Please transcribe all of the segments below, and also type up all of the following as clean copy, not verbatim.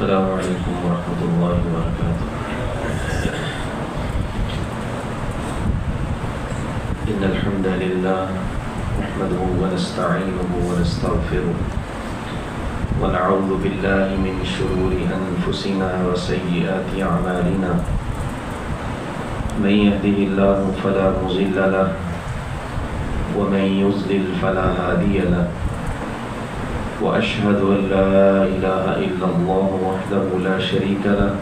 السلام علیکم ورحمۃ اللہ وبرکاتہ۔ ان الحمد للہ نحمده ونستعینه ونستغفره ونعوذ باللہ من شرور انفسنا وسیئات اعمالنا، من يهده اللہ فلا مضل له ومن يضلل فلا هادی له، وأشهد أن لا إله إلا الله وحده لا شريك له،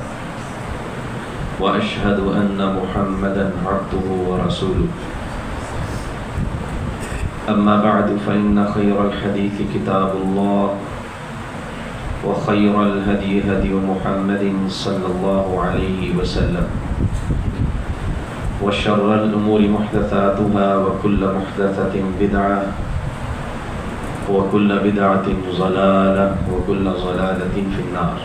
وأشهد أن محمدا عبده ورسوله، أما بعد فإن خير الحديث كتاب الله، وخير الهدي هدي محمد صلى الله عليه وسلم، وشر الأمور محدثاتها وكل محدثة بدعة وكل بدعة ضلالة وكل ضلالة في النار۔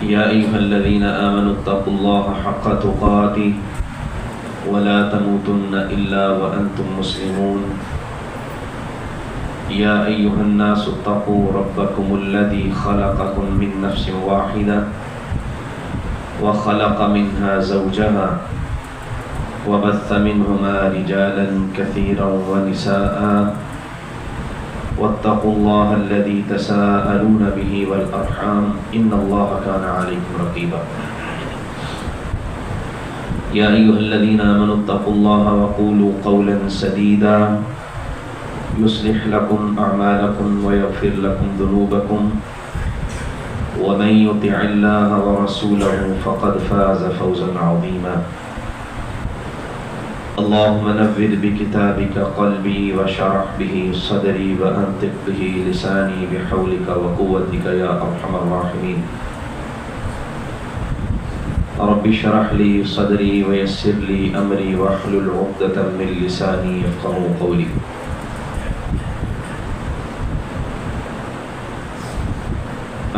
يا أيها الذين آمنوا اتقوا الله حق تقاته ولا تموتن إلا وأنتم مسلمون۔ يا أيها الناس اتقوا ربكم الذي خلقكم من نفس واحدة وخلق منها زوجها وبث منهما رجالا كثيرا ونساء، واتقوا الله الذي تساءلون به والأرحام إن الله كان عليكم رقيبا۔ يا أيها الذين آمنوا اتقوا الله وقولوا قولا سديدا يصلح لكم أعمالكم ويغفر لكم ذنوبكم، ومن يطع الله ورسوله فقد فاز فوزا عظيما۔ اللهم نور بكتابك قلبي وشرح به صدري وأنطق به لساني بحولك وقوتك يا أرحم الراحمين۔ رب اشرح لي صدري ويسر لي أمري واحلل عقدة من لساني يفقهوا قولي۔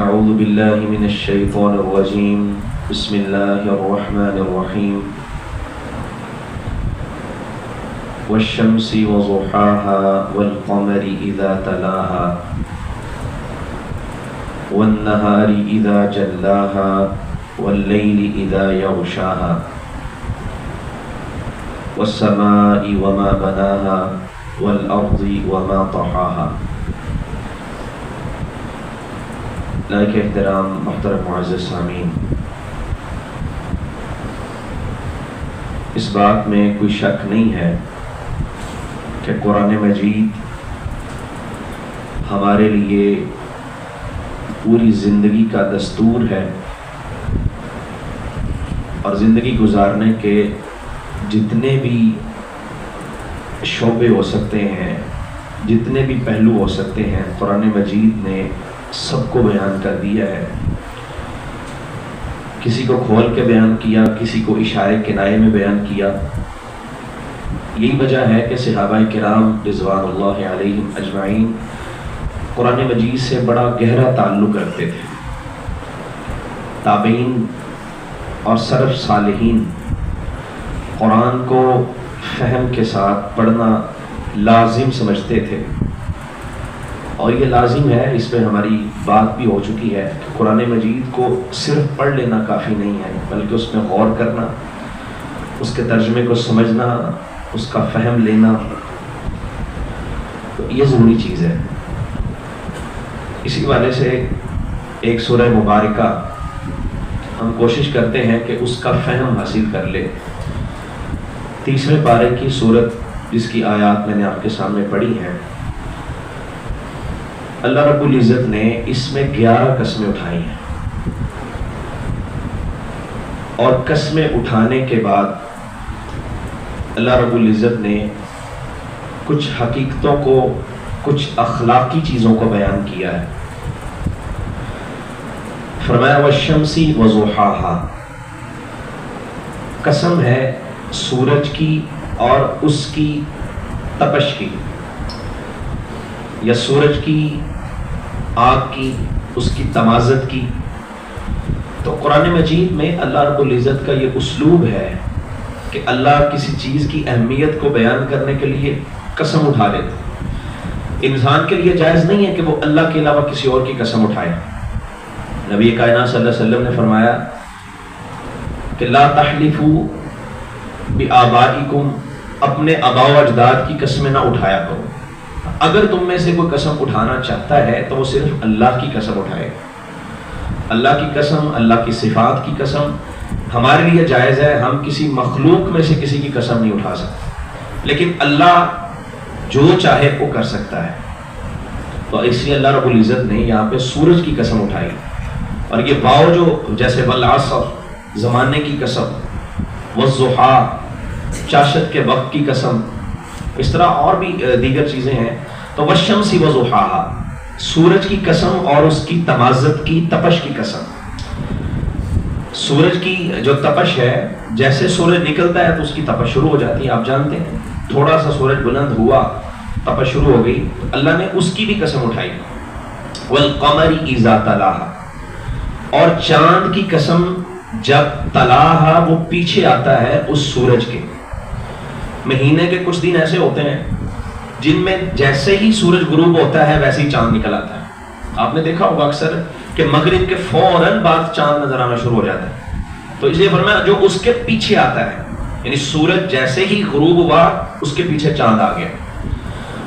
أعوذ بالله من الشيطان الرجيم، بسم الله الرحمن الرحيم۔ والشمس وضحاها والقمر إذا تلاها والنهار إذا جلاها والليل إذا يغشاها والسماء وما بناها والأرض وما طحاها۔ لائق احترام محترم معزز سامعین، اس بات میں کوئی شک نہیں ہے کہ قرآن مجید ہمارے لیے پوری زندگی کا دستور ہے، اور زندگی گزارنے کے جتنے بھی شعبے ہو سکتے ہیں، جتنے بھی پہلو ہو سکتے ہیں، قرآن مجید نے سب کو بیان کر دیا ہے۔ کسی کو کھول کے بیان کیا، کسی کو اشارے کنائے میں بیان کیا۔ یہی وجہ ہے کہ صحابہ کرام رضوان اللہ علیہم اجمعین قرآن مجید سے بڑا گہرا تعلق رکھتے تھے۔ تابعین اور سلف صالحین قرآن کو فہم کے ساتھ پڑھنا لازم سمجھتے تھے، اور یہ لازم ہے، اس پہ ہماری بات بھی ہو چکی ہے کہ قرآن مجید کو صرف پڑھ لینا کافی نہیں ہے، بلکہ اس میں غور کرنا، اس کے ترجمے کو سمجھنا، اس کا فہم لینا، تو یہ ضروری چیز ہے۔ اسی حوالے سے ایک سورہ مبارکہ ہم کوشش کرتے ہیں کہ اس کا فہم حاصل کر لے۔ تیسرے پارے کی سورت جس کی آیات میں نے آپ کے سامنے پڑھی ہیں، اللہ رب العزت نے اس میں 11 قسمیں اٹھائی ہیں، اور قسمیں اٹھانے کے بعد اللہ رب العزت نے کچھ حقیقتوں کو، کچھ اخلاقی چیزوں کو بیان کیا ہے۔ فرمایا والشمس وضحاها، قسم ہے سورج کی اور اس کی تپش کی، یا سورج کی، آگ کی، اس کی تمازت کی۔ تو قرآن مجید میں اللہ رب العزت کا یہ اسلوب ہے کہ اللہ کسی چیز کی اہمیت کو بیان کرنے کے لیے قسم اٹھا لیتے، انسان کے لیے جائز نہیں ہے کہ وہ اللہ کے علاوہ کسی اور کی قسم اٹھائے. نبی کائنات صلی اللہ علیہ وسلم نے فرمایا کہ لا تحلفوا بآبائکم، اپنے آباء و اجداد کی قسمیں نہ اٹھایا کرو. اگر تم میں سے کوئی قسم اٹھانا چاہتا ہے تو وہ صرف اللہ کی قسم اٹھائے. اللہ کی قسم، اللہ کی صفات کی قسم ہمارے لیے جائز ہے. ہم کسی مخلوق میں سے کسی کی قسم نہیں اٹھا سکتے، لیکن اللہ جو چاہے وہ کر سکتا ہے. تو اس لیے اللہ رب العزت نے یہاں پہ سورج کی قسم اٹھائی. اور یہ واو جو جیسے والعصر زمانے کی قسم، والضحیٰ چاشت کے وقت کی قسم، اس طرح اور بھی دیگر چیزیں ہیں. تو والشمس وضحاہا، سورج کی قسم اور اس کی تمازت کی تپش کی قسم. سورج کی جو تپش ہے، جیسے سورج نکلتا ہے تو اس کی تپش شروع ہو جاتی ہے. آپ جانتے ہیں تھوڑا سا سورج بلند ہوا تپش شروع ہو گئی. اللہ نے اس کی بھی قسم اٹھائی. والقمر اذا تلاہا، اور چاند کی قسم جب تلاہا وہ پیچھے آتا ہے اس سورج کے. مہینے کے کچھ دن ایسے ہوتے ہیں جن میں جیسے ہی سورج غروب ہوتا ہے ویسے ہی چاند نکل آتا ہے. آپ نے دیکھا ہوگا اکثر کہ مغرب کے فوراً بعد چاند نظر آنا شروع ہو جاتا ہے. تو اس لیے فرمایا جو اس کے پیچھے آتا ہے، یعنی سورج جیسے ہی غروب ہوا اس کے پیچھے چاند آ گیا.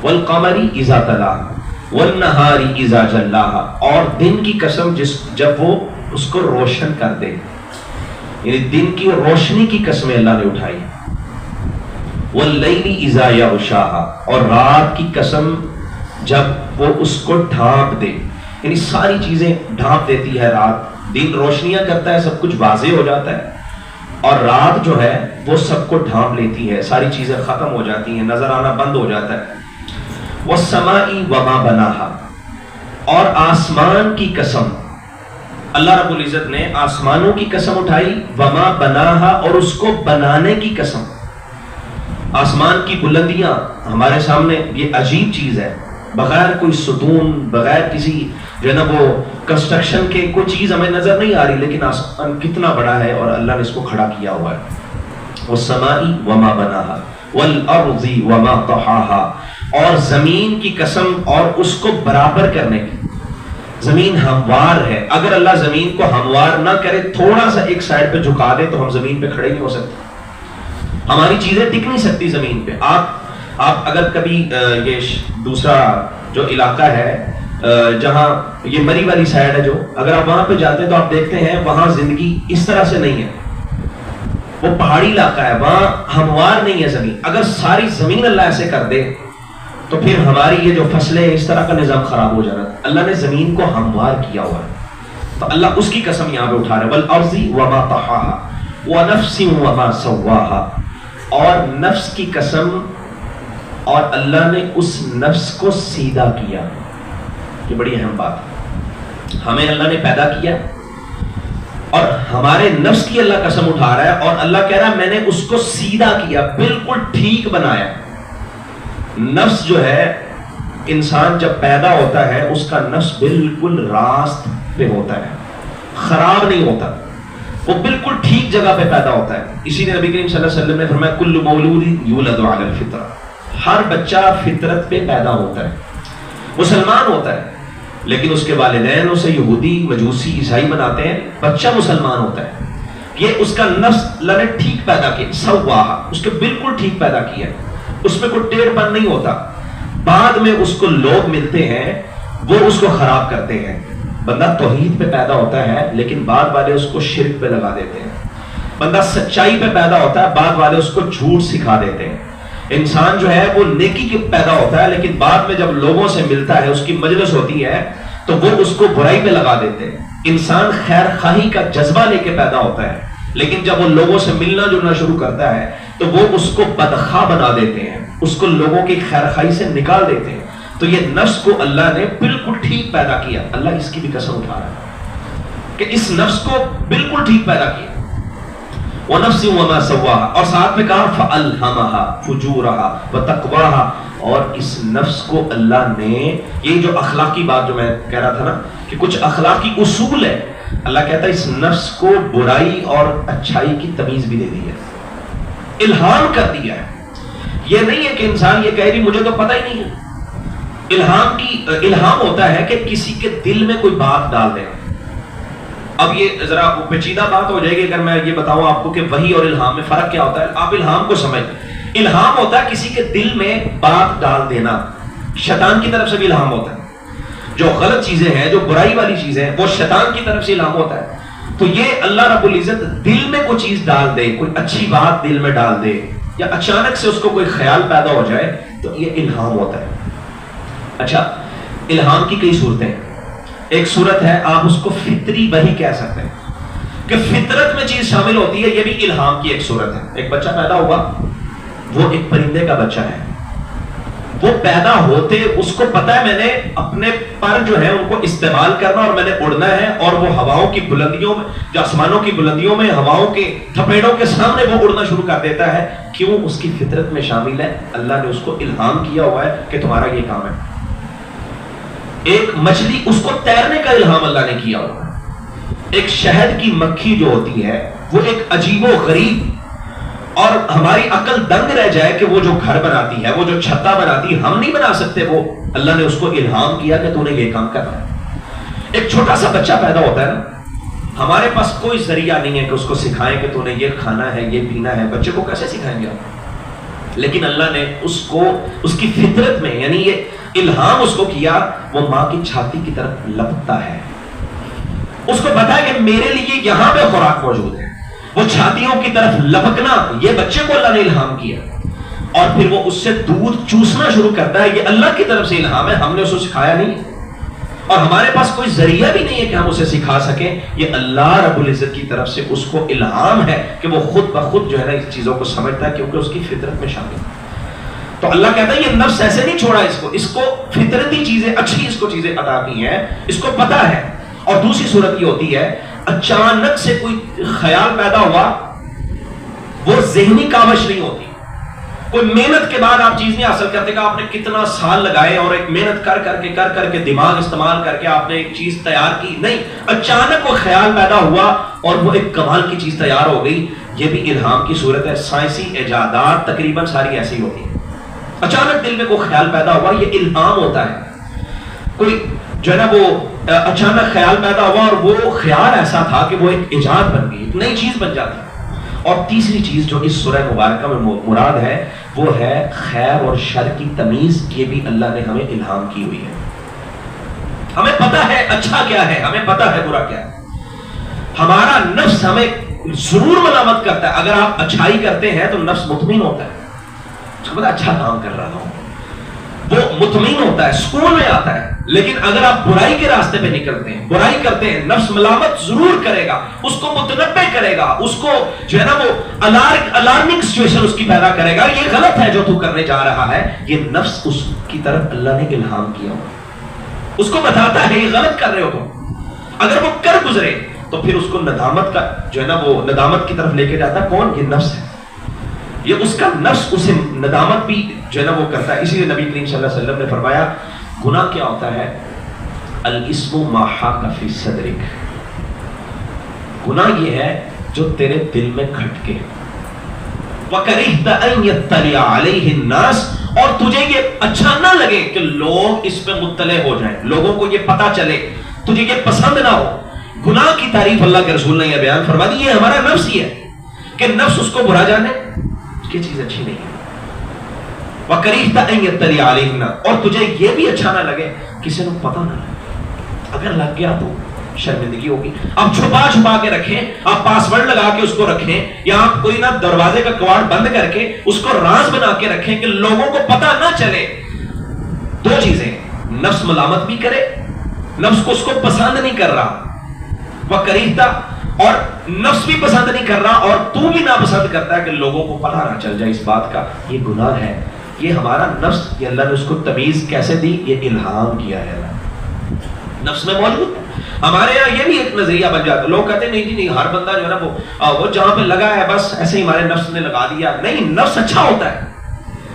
والقمر اذا تلاہا والنہار اذا جلاہا، اور دن کی قسم جب وہ اس کو روشن کر دے، یعنی دن کی روشنی کی قسمیں اللہ نے اٹھائی. واللیل اذا یغشاہا، اور رات کی قسم جب وہ اس کو ڈھانپ دے، یعنی ساری چیزیں ڈھانپ دیتی ہے رات. دن روشنیاں کرتا ہے، سب کچھ واضح ہو جاتا ہے، اور رات جو ہے وہ سب کو ڈھانپ لیتی ہے، ساری چیزیں ختم ہو جاتی ہیں، نظر آنا بند ہو جاتا ہے. والسماء وما بناہا، اور آسمان کی قسم، اللہ رب العزت نے آسمانوں کی قسم اٹھائی. وما بناہا، اور اس کو بنانے کی قسم. آسمان کی بلندیاں ہمارے سامنے یہ عجیب چیز ہے، بغیر کوئی ستون، بغیر کسی جو ہے نا وہ کنسٹرکشن کے کوئی چیز ہمیں نظر نہیں آ رہی، لیکن آسمان کتنا بڑا ہے اور اللہ نے اس کو کھڑا کیا ہوا ہے. والسماء وما بناہا والارض وما طحاہا، اور زمین کی قسم اور اس کو برابر کرنے کی. زمین ہموار ہے، اگر اللہ زمین کو ہموار نہ کرے، تھوڑا سا ایک سائڈ پہ جھکا دے تو ہم زمین پہ کھڑے نہیں ہو سکتے. ہماری چیزیں ٹک نہیں سکتی زمین پہ. آپ اگر کبھی یہ دوسرا جو علاقہ ہے جہاں یہ مری والی سائڈ ہے، جو اگر آپ وہاں پہ جاتے ہیں تو آپ دیکھتے ہیں وہاں زندگی اس طرح سے نہیں ہے. وہ پہاڑی علاقہ ہے، وہاں ہموار نہیں ہے زمین. اگر ساری زمین اللہ ایسے کر دے تو پھر ہماری یہ جو فصلیں اس طرح کا نظام خراب ہو جانا. اللہ نے زمین کو ہموار کیا ہوا ہے، تو اللہ اس کی قسم یہاں پہ اٹھا رہا ہے. والارض وما طحاہا ونفس وما سواہا، اور نفس کی قسم، اور اللہ نے اس نفس کو سیدھا کیا. یہ بڑی اہم بات ہے. ہمیں اللہ نے پیدا کیا اور ہمارے نفس کی اللہ قسم اٹھا رہا ہے، اور اللہ کہہ رہا ہے میں نے اس کو سیدھا کیا، بالکل ٹھیک بنایا. نفس جو ہے، انسان جب پیدا ہوتا ہے اس کا نفس بالکل راست پہ ہوتا ہے، خراب نہیں ہوتا، وہ بالکل ٹھیک جگہ پہ پیدا ہوتا ہے. اسی لیے نبی کریم صلی اللہ علیہ وسلم نے فرمایا کل مولود یولد علی الفطرہ، ہر بچہ فطرت پہ پیدا ہوتا ہے، مسلمان ہوتا ہے، لیکن اس کے والدین اسے یہودی، مجوسی، عیسائی بناتے ہیں، بچہ مسلمان ہوتا ہے. یہ اس کا نفس اللہ نے ٹھیک پیدا کیا، سواہا، اس کے بالکل ٹھیک پیدا کیا، اس میں کوئی ٹیڑھ پن نہیں ہوتا. بعد میں اس کو لوگ ملتے ہیں وہ اس کو خراب کرتے ہیں. بندہ توحید پہ پیدا ہوتا ہے لیکن بعد والے اس کو شرک پہ لگا دیتے ہیں. بندہ سچائی پہ پیدا ہوتا ہے، بعد والے اس کو جھوٹ سکھا دیتے ہیں. انسان جو ہے وہ نیکی کے پیدا ہوتا ہے، لیکن بعد میں جب لوگوں سے ملتا ہے، اس کی مجلس ہوتی ہے، تو وہ اس کو برائی پہ لگا دیتے ہیں. انسان خیر خواہی کا جذبہ لے کے پیدا ہوتا ہے، لیکن جب وہ لوگوں سے ملنا جلنا شروع کرتا ہے تو وہ اس کو بدخواہ بنا دیتے ہیں، اس کو لوگوں کی خیر خواہی سے نکال دیتے ہیں. تو یہ نفس کو اللہ نے بالکل ٹھیک پیدا کیا. اللہ اس کی بھی قسم اٹھا رہا ہے کہ اس نفس کو بالکل ٹھیک پیدا کیا. وَنَفْسٍ وَمَا سَوَّاهَا، اور ساتھ میں کہا فَأَلْهَمَهَا فُجُورَهَا وَتَقْوَاهَا، اور اس نفس کو اللہ نے، یہ جو اخلاقی بات جو میں کہہ رہا تھا نا کہ کچھ اخلاقی اصول ہے، اللہ کہتا ہے اس نفس کو برائی اور اچھائی کی تمیز بھی دے دی ہے، الہام کر دیا ہے. یہ نہیں ہے کہ انسان یہ کہہ رہی مجھے تو پتہ ہی نہیں ہے. الہام ہوتا ہے کہ کسی کے دل میں کوئی بات ڈال دینا. اب یہ ذرا پیچیدہ بات ہو جائے گی اگر میں یہ بتاؤں آپ کو کہ وحی اور الہام میں فرق کیا ہوتا ہے. آپ الہام کو سمجھ. الہام ہوتا ہے کسی کے دل میں بات ڈال دینا. شیطان کی طرف سے بھی الہام ہوتا ہے. جو غلط چیزیں ہیں, جو برائی والی چیزیں ہیں, وہ شیطان کی طرف سے الہام ہوتا ہے. تو یہ اللہ رب العزت دل میں کوئی چیز ڈال دے, کوئی اچھی بات دل میں ڈال دے, یا اچانک سے اس کو کوئی خیال پیدا ہو جائے, تو یہ الہام ہوتا ہے. اچھا, الہام کی کئی صورتیں ہیں. ایک صورت ہے آپ اس کو فطری وحی کہہ سکتے ہیں, کہ فطرت میں چیز شامل ہوتی ہے, یہ بھی الہام کی ایک صورت ہے. ایک بچہ پیدا ہوا, وہ ایک پرندے کا بچہ ہے. وہ پیدا ہوتے اس کو پتا ہے میں نے اپنے پر جو ہے ان کو استعمال کرنا اور میں نے اڑنا ہے, اور وہ ہواؤں کی بلندیوں میں, جو آسمانوں کی بلندیوں میں ہواؤں کے تھپیڑوں کے سامنے وہ اڑنا شروع کر دیتا ہے. کیوں؟ اس کی فطرت میں شامل ہے. اللہ نے اس کو الہام کیا ہوا ہے کہ تمہارا یہ کام ہے. ایک مچھلی, اس کو تیرنے کا الہام اللہ نے کیا ہوا ہے. ایک شہد کی مکھی جو ہوتی ہے, وہ ایک عجیب و غریب, اور ہماری عقل دنگ رہ جائے کہ وہ جو گھر بناتی ہے, وہ جو چھتا بناتی ہے, ہم نہیں بنا سکتے. وہ اللہ نے اس کو الہام کیا کہ تو نے یہ کام کرنا ہے. ایک چھوٹا سا بچہ پیدا ہوتا ہے نا, ہمارے پاس کوئی ذریعہ نہیں ہے کہ اس کو سکھائیں کہ تو نے یہ کھانا ہے, یہ پینا ہے. بچے کو کیسے سکھائیں گے آپ؟ لیکن اللہ نے اس کو اس کی فطرت میں, یعنی یہ الہام اس کو کیا, وہ ماں کی چھاتی کی طرف لپکتا ہے. اس کو پتا ہے کہ میرے لیے یہاں پہ خوراک موجود ہے. وہ چھاتیوں کی طرف لپکنا, یہ بچے کو اللہ نے الہام کیا. اور پھر وہ اس سے دودھ چوسنا شروع کرتا ہے. یہ اللہ کی طرف سے الہام ہے, ہم نے اس کو سکھایا نہیں, اور ہمارے پاس کوئی ذریعہ بھی نہیں ہے کہ ہم اسے سکھا سکیں. یہ اللہ رب العزت کی طرف سے اس کو الہام ہے کہ وہ خود بخود جو ہے نا اس چیزوں کو سمجھتا ہے, کیونکہ اس کی فطرت میں شامل ہے. تو اللہ کہتا ہے یہ نفس ایسے نہیں چھوڑا اس کو فطرتی چیزیں, اچھی اس کو چیزیں عطا کی ہیں, اس کو پتا ہے. اور دوسری صورت یہ ہوتی ہے, اچانک سے کوئی خیال پیدا ہوا, وہ ذہنی کاوش نہیں ہوتی. کوئی محنت کے بعد آپ چیز نہیں حاصل کرتے کہ آپ نے کتنا سال لگائے اور ایک محنت کر کے دماغ استعمال کر کے آپ نے ایک چیز تیار کی. نہیں, اچانک وہ خیال پیدا ہوا اور وہ ایک کمال کی چیز تیار ہو گئی. یہ بھی الہام کی صورت ہے. سائنسی ایجادات تقریباً ساری ایسی ہوتی ہیں. اچانک دل میں کوئی خیال پیدا ہوا, یہ الہام ہوتا ہے. کوئی جو ہے نا وہ اچانک خیال پیدا ہوا اور وہ خیال ایسا تھا کہ وہ ایک ایجاد بن گئی, ایک نئی چیز بن جاتی. اور تیسری چیز جو اس سورہ مبارکہ میں مراد ہے, وہ ہے خیر اور شر کی تمیز. یہ بھی اللہ نے ہمیں الہام کی ہوئی ہے. ہمیں پتا ہے اچھا کیا ہے, ہمیں پتا ہے برا کیا ہے. ہمارا نفس ہمیں ضرور ملامت کرتا ہے. اگر آپ اچھائی کرتے ہیں تو نفس مطمئن ہوتا ہے, اچھا کام کر رہا ہوں, وہ مطمئن ہوتا ہے, سکون میں آتا ہے. لیکن اگر آپ برائی کے راستے پہ نکلتے ہیں, برائی کرتے ہیں, نفس ملامت ضرور کرے گا, اس کو متنبع کرے گا, اس کو جو ہے نا وہ الارمنگ سچویشن اس کی پیدا کرے گا. یہ غلط ہے جو تو کرنے جا رہا ہے. یہ نفس اس کی طرف اللہ نے الہام کیا, اس کو بتاتا ہے یہ غلط کر رہے ہو تم. اگر وہ کر گزرے تو پھر اس کو ندامت کا جو ہے نا وہ ندامت کی طرف لے کے جاتا ہے. کون؟ یہ نفس ہے. یہ اس کا نفس اسے ندامت بھی جو ہے نا وہ کرتا ہے. اسی لیے نبی کریم صلی اللہ علیہ وسلم نے فرمایا گناہ کیا ہوتا ہے؟ الاسم ما حاک فی صدرک. گناہ یہ ہے جو تیرے دل میں کھٹکے. وکرہت ان یطلع علیہ الناس, اور تجھے یہ اچھا نہ لگے کہ لوگ اس پہ مطلع ہو جائیں, لوگوں کو یہ پتا چلے, تجھے یہ پسند نہ ہو. گناہ کی تعریف اللہ کے رسول نے یہ بیان فرما دی, یہ ہمارا نفس ہی ہے کہ نفس اس کو برا جانے, یہ چیز اچھی نہیں ہے. وَكَرِهْتَ أَن يَطَّلِعَ عَلَيْهِنَّ, اور تجھے یہ بھی اچھا نہ لگے کسی کو پتہ نہ لگے. اگر لگ گیا تو شرمندگی ہوگی. آپ چھپا کے رکھیں, آپ پاس ورڈ لگا کے اس کو رکھیں, یا آپ کوئی نہ دروازے کا کواڑ بند کر کے اس کو راز بنا کے رکھیں کہ لوگوں کو پتہ نہ چلے. دو چیزیں, نفس ملامت بھی کرے, نفس کو اس کو پسند نہیں کر رہا, وَكَرِهْتَ, اور نفس بھی پسند نہیں کر رہا, اور تو بھی ناپسند کرتا ہے کہ لوگوں کو پتہ نہ چل جائے اس بات کا. یہ گناہ ہے. یہ ہمارا نفس, یہ اللہ نے اس کو تمیز کیسے دی؟ یہ الہام کیا ہے, نفس میں موجود. ہمارے یہاں یہ بھی ایک نظریہ بن جاتا ہے, لوگ کہتے ہیں نہیں جی نہیں, ہر بندہ جو ہے نا وہ جہاں پہ لگا ہے بس ایسے ہی ہمارے نفس نے لگا دیا. نہیں, نفس اچھا ہوتا ہے.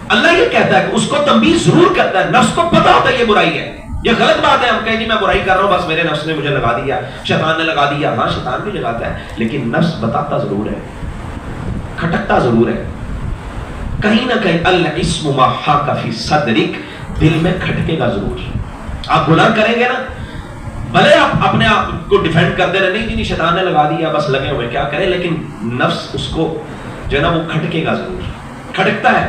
اللہ یہ کہتا ہے کہ اس کو تمیز ضرور کرتا ہے. نفس کو پتہ ہوتا ہے یہ برائی ہے, یہ غلط بات ہے. ہم کہیں جی میں برائی کر رہا ہوں, بس میرے نفس نے مجھے لگا دیا, شیطان نے لگا دیا. ہاں شیطان بھی لگاتا ہے, لیکن نفس بتاتا ضرور ہے, کھٹکتا ضرور ہے. کہیں نہ کہیں الاسم ما حاک فی صدرک, دل میں کھٹکے گا ضرور. آپ گناہ کریں گے نا، بھلے آپ اپنے آپ کو ڈیفینڈ کرتے رہے، نہیں شیطان نے لگا دیا بس لگے ہوئے کیا کریں، لیکن نفس اس کو جو ہے نا وہ کھٹکے گا ضرور، کھٹکتا ہے.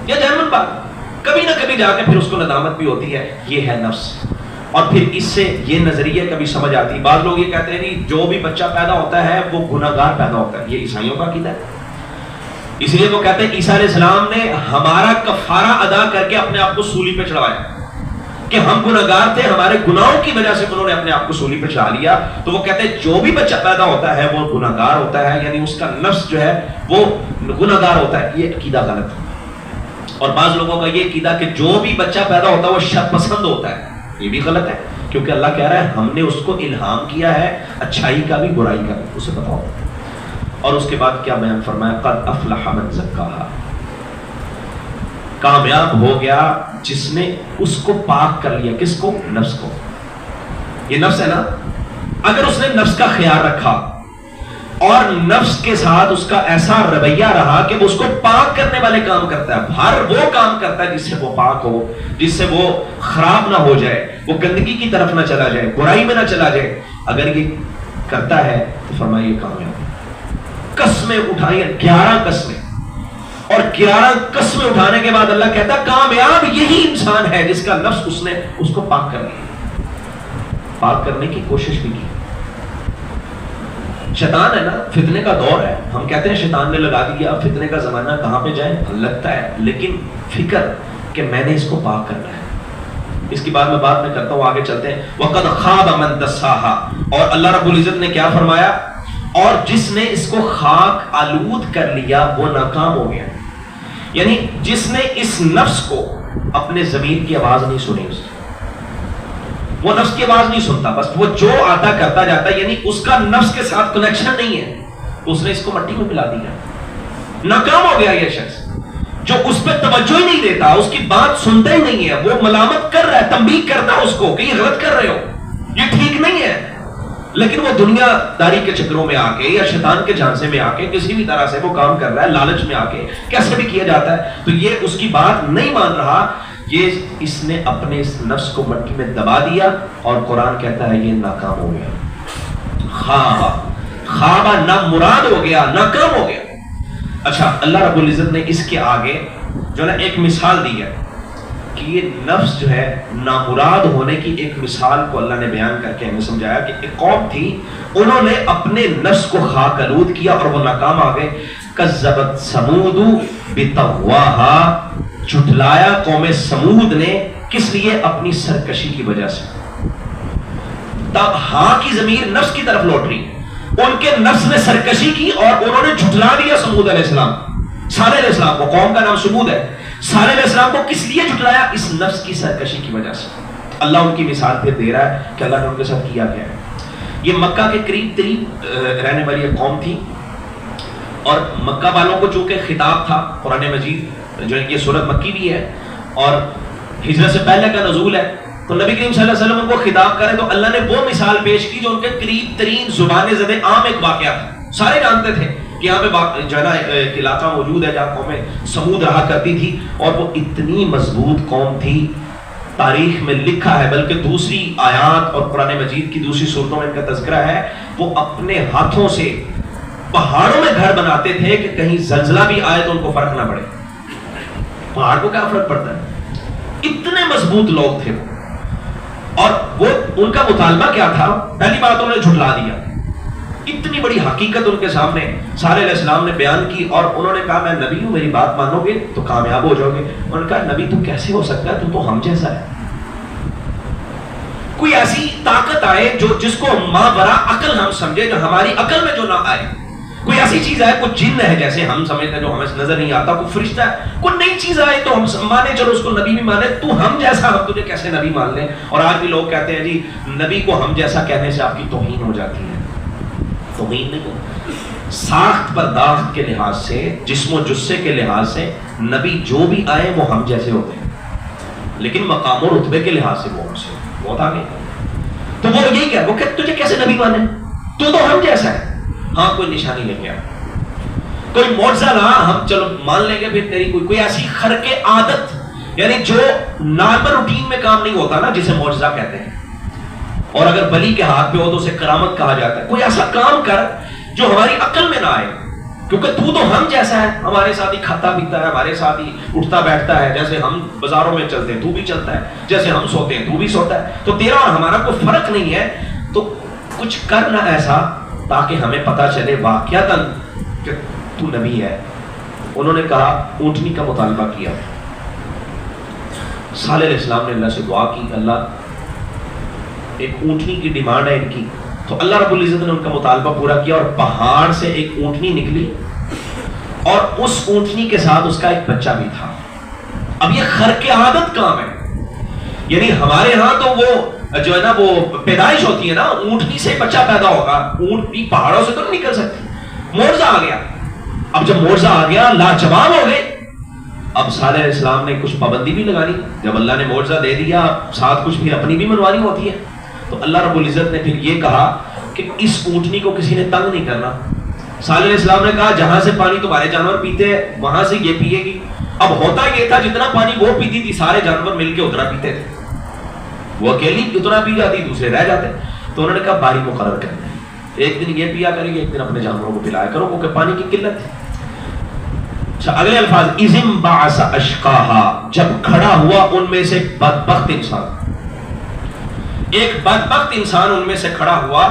یہ جنون بات، کبھی نہ کبھی جا کے پھر اس کو ندامت بھی ہوتی ہے. یہ ہے نفس. اور پھر اس سے یہ نظریہ کبھی سمجھ آتی ہے. بعض لوگ یہ کہتے ہیں نہیں جو بھی بچہ پیدا ہوتا ہے وہ گناہگار پیدا ہوتا ہے. یہ عیسائیوں کا عقیدہ ہے. اس لیے وہ کہتے ہیں عیسیٰ علیہ السلام نے ہمارا کفارہ ادا کر کے اپنے آپ کو سولی پہ چڑھایا کہ ہم گناہگار تھے، ہمارے گناہوں کی وجہ سے انہوں نے اپنے آپ کو سولی پہ چڑھا لیا. تو وہ کہتے ہیں جو بھی بچہ پیدا ہوتا ہے وہ گناہگار ہوتا ہے، یعنی اس کا نفس جو ہے وہ گناہگار ہوتا ہے. یہ عقیدہ غلط ہے. اور بعض لوگوں کا یہ عقیدہ کہ جو بھی بچہ پیدا ہوتا ہے وہ شر پسند ہوتا ہے. یہ بھی غلط ہے، کیونکہ اللہ کہہ رہا ہے ہم نے اس کو الہام کیا ہے اچھائی کا بھی برائی کا بھی، اسے پتا ہوتا ہے. اور اس کے بعد کیا بیان فرمایا؟ قد افلح من زکاہا، کامیاب ہو گیا جس نے اس کو پاک کر لیا. کس کو؟ نفس کو. یہ نفس ہے نا، اگر اس نے نفس کا خیال رکھا اور نفس کے ساتھ اس کا ایسا رویہ رہا کہ وہ اس کو پاک کرنے والے کام کرتا ہے، ہر وہ کام کرتا ہے جس سے وہ پاک ہو، جس سے وہ خراب نہ ہو جائے، وہ گندگی کی طرف نہ چلا جائے، برائی میں نہ چلا جائے، اگر یہ کرتا ہے تو فرمائیے کامیاب. قسمیں اٹھائی 11 قسمیں، اور 11 قسمیں اٹھانے کے بعد اللہ کہتا ہے کامیاب یہی انسان ہے جس کا نفس اس نے اس کو پاک کر لیا، پاک کرنے کی کوشش بھی کی. شیطان ہے نا، فتنے کا دور ہے. ہم کہتے ہیں شیطان نے لگا دیا، فتنے کا زمانہ کہاں پہ جائے لگتا ہے، لیکن فکر کہ میں نے اس کو پاک کرنا ہے. اس کی بات میں کرتا ہوں، آگے چلتے ہیں. وَقَدْ خَابَ مَنْ دَسَّاهَا، اور اللہ رب العزت نے کیا فرمایا؟ اور جس نے اس کو خاک آلود کر لیا وہ ناکام ہو گیا. یعنی جس نے اس نفس کو اپنے ضمیر کی آواز نہیں سنی، وہ نفس کی آواز نہیں سنتا، بس وہ جو آتا کرتا جاتا ہے، یعنی اس کا نفس کے ساتھ کنیکشن نہیں ہے، اس نے اس کو مٹی میں ملا دیا. ناکام ہو گیا یہ شخص جو اس پہ توجہ ہی نہیں دیتا، اس کی بات سنتا ہی نہیں ہے، وہ ملامت کر رہا ہے، تنبیہ کرتا ہے اس کو کہ یہ غلط کر رہے ہو، یہ ٹھیک نہیں ہے، لیکن وہ دنیا داری کے چکروں میں آ کے یا شیطان کے جھانسے میں آ کے کسی بھی طرح سے وہ کام کر رہا ہے، لالچ میں آ کے کیسے بھی کیا جاتا ہے. تو یہ اس کی بات نہیں مان رہا، یہ اس نے اپنے اس نفس کو مٹی میں دبا دیا، اور قرآن کہتا ہے یہ ناکام ہو گیا. خوابہ نامراد ہو گیا، ناکام ہو گیا. اچھا، اللہ رب العزت نے اس کے آگے جو نا ایک مثال دی ہے کہ یہ نفس جو ہے نامراد ہونے کی ایک مثال کو اللہ نے بیان کر کے ہمیں سمجھایا کہ ایک قوم تھی، انہوں نے اپنے نفس کو خاک آلود کیا اور وہ ناکام آ گئے. کذبت ثمود بطغواہا، جھٹلایا قوم سمود نے، کس لیے؟ اپنی سرکشی کی وجہ سے. تب ہاں کی ضمیر نفس کی طرف لوٹ رہی، ان کے نفس نے سرکشی کی اور انہوں نے جھٹلا دیا سمود علیہ السلام، صالح علیہ السلام کو. قوم کا نام سمود ہے. صالح علیہ السلام کو کس لیے جھٹلایا؟ اس نفس کی سرکشی کی وجہ سے. اللہ ان کی مثال پھر دے رہا ہے کہ اللہ نے ان کے ساتھ کیا گیا ہے. یہ مکہ کے قریب رہنے والی ایک قوم تھی، اور مکہ والوں کو چونکہ خطاب تھا، قرآن مجید جو ہے یہ سورت مکی بھی ہے اور ہجرت سے پہلے کا نزول ہے، تو نبی کریم صلی اللہ علیہ وسلم ان کو خطاب کرے تو اللہ نے وہ مثال پیش کی جو ان کے قریب ترین زبان زد عام ایک واقعہ تھا. سارے جانتے تھے کہ یہاں پہ جو ہے نا ایک علاقہ موجود ہے جہاں قوم سمود رہا کرتی تھی، اور وہ اتنی مضبوط قوم تھی، تاریخ میں لکھا ہے، بلکہ دوسری آیات اور قرآن مجید کی دوسری صورتوں میں ان کا تذکرہ ہے، وہ اپنے ہاتھوں سے پہاڑوں میں گھر بناتے تھے کہ کہیں زلزلہ بھی آئے تو ان کو فرق نہ پڑے. پہاڑ کو کیا فرق پڑتا ہے؟ اتنے مضبوط لوگ تھے وہ. اور وہ ان کا مطالبہ کیا تھا؟ پہلی بات انہوں نے جھٹلا دیا. اتنی بڑی حقیقت ان کے سامنے صالح علیہ السلام نے بیان کی، اور انہوں نے کہا میں نبی ہوں، میری بات مانو گے تو کامیاب ہو جاؤ گے. انہوں نے کہا نبی تو کیسے ہو سکتا ہے، تو ہم جیسا ہے. کوئی ایسی طاقت آئے جو جس کو ماورا عقل ہم سمجھے، جو ہماری عقل میں جو نہ آئے. کوئی ایسی چیز آئے، کوئی جن ہے جیسے ہم سمجھتے ہیں جو ہمیں نظر نہیں آتا، کوئی فرشتہ ہے، کوئی نئی چیز آئے تو ہم مانے، چلو اس کو نبی بھی مانے. تو ہم جیسا، ہم تجھے کیسے نبی مان لیں؟ اور آج بھی لوگ کہتے ہیں جی نبی کو ہم جیسا کہنے سے آپ کی توہین ہو جاتی ہے. توہین نہیں، ساخت پرداخت کے لحاظ سے، جسم و جثے کے لحاظ سے نبی جو بھی آئے وہ ہم جیسے ہوتے ہیں، لیکن مقام و رتبے کے لحاظ سے وہ ہم سے بہت آگے. تو وہ یہی کہہ، وہ کہ تجھے کیسے نبی مانے، تو ہم جیسا ہے. ہاں کوئی نشانی لے گیا، کوئی معجزہ رہا، ہم چلو مان لیں گے، پھر تیری کوئی ایسی خرق عادت یعنی جو نارمل روٹین میں کام نہیں ہوتا نا جسے معجزہ کہتے ہیں، اور اگر ولی کے ہاتھ پہ ہو تو اسے کرامت کہا جاتا ہے. کوئی ایسا کام کر جو ہماری عقل میں نہ آئے، کیونکہ تو ہم جیسا ہے، ہمارے ساتھ ہی کھاتا پیتا ہے، ہمارے ساتھ ہی اٹھتا بیٹھتا ہے، جیسے ہم بازاروں میں چلتے ہیں تو بھی چلتا ہے، جیسے ہم سوتے ہیں تو بھی سوتا ہے، تو تیرا اور ہمارا کوئی فرق نہیں ہے. تو کچھ کرنا ایسا تاکہ ہمیں پتا چلے واقعتاً کہ تو نبی ہے. انہوں نے کہا اونٹنی کا مطالبہ کیا. صالح علیہ السلام نے اللہ سے دعا کی، اللہ ایک اونٹنی کی ڈیمانڈ ہے ان کی. تو اللہ رب العزت نے ان کا مطالبہ پورا کیا اور پہاڑ سے ایک اونٹنی نکلی اور اس اونٹنی کے ساتھ اس کا ایک بچہ بھی تھا. اب یہ خرق عادت کام ہے، یعنی ہمارے ہاں تو وہ جو ہے نا وہ پیدائش ہوتی ہے نا، اونٹنی سے بچہ پیدا ہوگا، اونٹنی پہاڑوں سے تو نہیں نکل سکتی. معجزہ آ گیا. اب جب معجزہ آ گیا لاجواب ہو گئے. اب صالح علیہ السلام نے کچھ پابندی بھی لگانی. جب اللہ نے معجزہ دے دیا ساتھ کچھ بھی اپنی بھی منوانی ہوتی ہے. تو اللہ رب العزت نے پھر یہ کہا کہ اس اونٹنی کو کسی نے تنگ نہیں کرنا. صالح علیہ السلام نے کہا جہاں سے پانی تمہارے جانور پیتے ہیں وہاں سے یہ پیے گی. اب ہوتا یہ تھا جتنا پانی وہ پیتی تھی سارے جانور مل کے اتنا پیتے تھے، وہ اکیلی اتنا پی جاتی دوسرے رہ جاتے. تو انہوں نے کہا باری مقرر کر دیں، ایک دن یہ پیا کریں گے ایک دن اپنے جانوروں کو پلایا کرو، کیونکہ پانی کی قلت ہے. اگلے الفاظ اذم بعث اشقاها، جب کھڑا ہوا ان میں سے بدبخت انسان. ایک بدبخت انسان ان میں سے کھڑا ہوا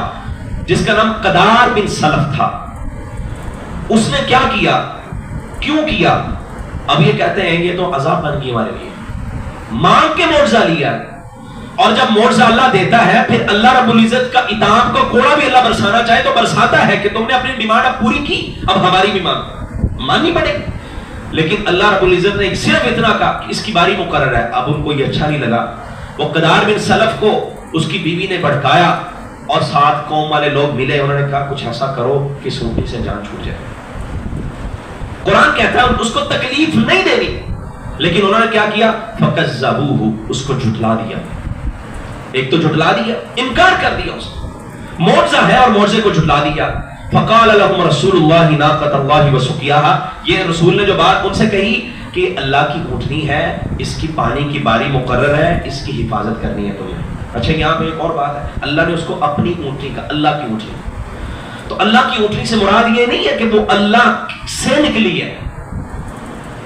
جس کا نام قدار بن سلف تھا. اس نے کیا کیا، کیوں کیا؟ اب یہ کہتے ہیں یہ تو عذاب بن گئی ہمارے لیے. مانگ کے معجزہ لیا، اور جب معجزہ اللہ دیتا ہے پھر اللہ رب العزت کا اطاعت کا کوڑا بھی اللہ برسانا چاہے تو برساتا ہے کہ تم نے اپنی ڈیمانڈ اب پوری کی، اب ہماری بھی ماننی پڑے گی. لیکن اللہ رب العزت نے صرف اتنا کہا کہ اس کی باری مقرر ہے. اب ان کو یہ اچھا نہیں لگا. وہ قدار بن سلف کو اس کی بیوی نے بھڑکایا اور ساتھ قوم والے لوگ ملے. انہوں نے کہا کچھ ایسا کرو کہ سوٹی سے جان چھوٹ جائے. قرآن کہتا ہے اس کو تکلیف نہیں دینی، لیکن انہوں نے کیا کیا؟ فَكَذَّبُوهُ، اس کو جھٹلا دیا. ایک تو جھٹلا دیا، انکار کر دیا. اس معجزہ ہے اور معجزے کو جھٹلا دیا. فَقَالَ لَهُمْ رَسُولُ اللَّهِ نَاقَةَ اللَّهِ وَسُقْيَاهَا، یہ رسول نے جو بات ان سے کہی کہ اللہ کی اونٹنی ہے، اس کی پانی کی باری مقرر ہے، اس کی حفاظت کرنی ہے تمہیں. اچھا یہاں پہ ایک اور بات ہے، اللہ نے اس کو اپنی اونٹنی کا، اللہ کی اونٹنی. تو اللہ کی اونٹنی سے مراد یہ نہیں ہے کہ وہ اللہ سے نکلی ہے،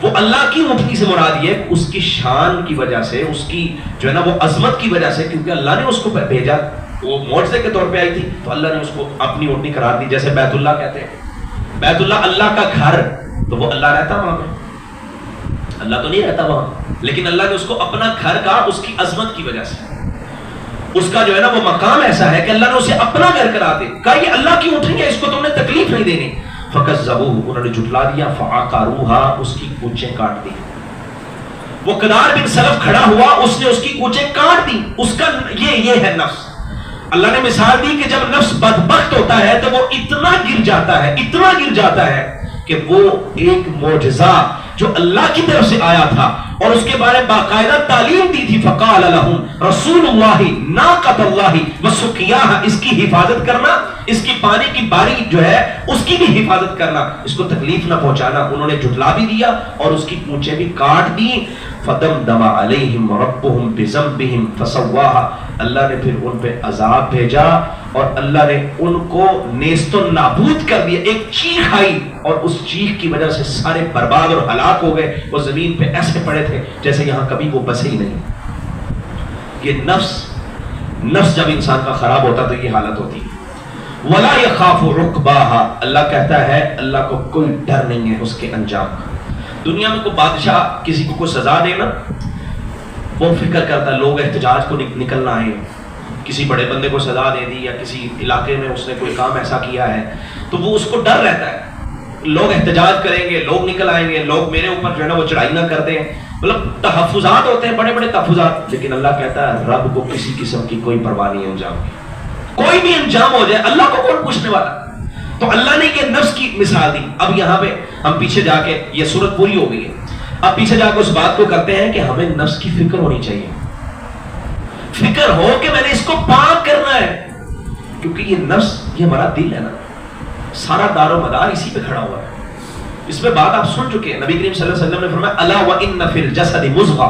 وہ اللہ کی اونٹنی سے مراد یہ ہے اس کی شان کی وجہ سے، اس کی جو ہے نا وہ عظمت کی وجہ سے، کیونکہ اللہ نے اس کو بھیجا، وہ معجزے کے طور پہ آئی تھی تو اللہ نے اس کو اپنی اونٹنی قرار دی. جیسے بیت اللہ کہتے ہیں، بیت اللہ اللہ کا گھر، تو وہ اللہ رہتا وہاں پہ، اللہ تو نہیں رہتا وہاں، لیکن اللہ نے اس کو اپنا گھر کہا اس کی عظمت کی وجہ سے. اس کا جو ہے نا وہ مقام ایسا ہے کہ اللہ نے اسے اپنا گھر کرا دے. کہا یہ اللہ کی اونٹنی ہے، اس کو تم نے تکلیف نہیں دینی. فَكَذَّبُوهُ، انہوں نے جھٹلا دیا. فَعَقَرُوهَا، اس کی کوچیں کاٹ دی. وہ قدار بن سلف کھڑا ہوا، اس نے اس کی کوچیں کاٹ دی. اس کا یہ ہے نفس. اللہ نے مثال دی کہ جب نفس بدبخت ہوتا ہے تو وہ اتنا گر جاتا ہے، اتنا گر جاتا ہے کہ وہ ایک معجزہ جو اللہ کی طرف سے آیا تھا اور اس کے بارے باقاعدہ تعلیم دی تھی. فَقَالَ لَهُمْ رَسُولُ اللَّهِ نَاقَةَ اللَّهِ وَسُقْيَاهَا، اس کی حفاظت کرنا، اس کی پانی کی باری جو ہے اس کی بھی حفاظت کرنا، اس کو تکلیف نہ پہنچانا. انہوں نے جھٹلا بھی دیا اور اس کی پونچھیں بھی کاٹ دی. فَدَمْدَمَ عَلَيْهِمْ رَبُّهُمْ بِذَنبِهِمْ فَسَوَّاهَا، اللہ نے پھر ان پہ عذاب بھیجا اور اللہ نے ان کو نیست و نابود کر دیا. ایک چیخ آئی اور اس چیخ کی وجہ سے سارے برباد اور ہلاک ہو گئے. وہ زمین پہ ایسے پڑے تھے جیسے یہاں کبھی وہ بسے ہی نہیں. یہ نفس جب انسان کا خراب ہوتا تو یہ حالت ہوتی. وَلَا يَخَافُ عُقْبَاهَا، اللہ کہتا ہے اللہ کو کوئی ڈر نہیں ہے اس کے انجام کا. دنیا میں کوئی بادشاہ کسی کو کوئی سزا دے نا، وہ فکر کرتا ہے لوگ احتجاج کو نکلنا آئے، کسی بڑے بندے کو سزا دے دی یا کسی علاقے میں اس نے کوئی کام ایسا کیا ہے تو وہ اس کو ڈر رہتا ہے لوگ احتجاج کریں گے، لوگ نکل آئیں گے، لوگ میرے اوپر جو ہے نا وہ چڑھائی نہ کر دیں. مطلب تحفظات ہوتے ہیں، بڑے بڑے تحفظات. لیکن اللہ کہتا ہے رب کو کسی قسم کی کوئی پرواہ نہیں ہے انجام کی. کوئی بھی انجام ہو جائے اللہ کو کون پوچھنے والا. تو اللہ نے یہ نفس کی مثال دی. اب یہاں پہ ہم پیچھے جا کے، یہ صورت پوری ہو گئی ہے، اب پیچھے جا کے اس بات کو کرتے ہیں کہ ہمیں نفس کی فکر ہونی چاہیے. فکر ہو کہ میں نے اس کو پاک کرنا ہے، کیونکہ یہ نفس، یہ ہمارا دل ہے نا، سارا دار و مدار اسی پہ کھڑا ہوا ہے. اس پہ بات آپ سن چکے ہیں. نبی کریم صلی اللہ علیہ وسلم نے فرمایا الا وان فی الجسد مضغہ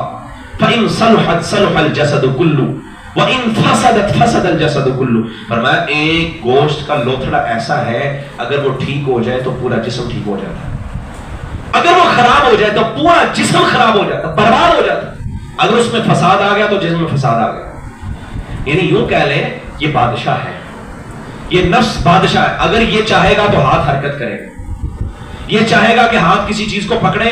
فان صلحت صلح الجسد کلہ وان فسدت فسد الجسد کلہ. فرمایا ایک گوشت کا لوتھڑا ایسا ہے اگر وہ ٹھیک ہو جائے تو پورا جسم ٹھیک ہو جاتا ہے, اگر وہ خراب ہو جائے تو پورا جسم خراب ہو جاتا, برباد ہو جاتا. اگر اس میں فساد آ گیا تو جسم میں فساد آ گیا. یعنی یوں کہہ لیں یہ بادشاہ ہے, یہ نفس بادشاہ ہے. اگر یہ چاہے گا تو ہاتھ حرکت کرے گا, یہ چاہے گا کہ ہاتھ کسی چیز کو پکڑے,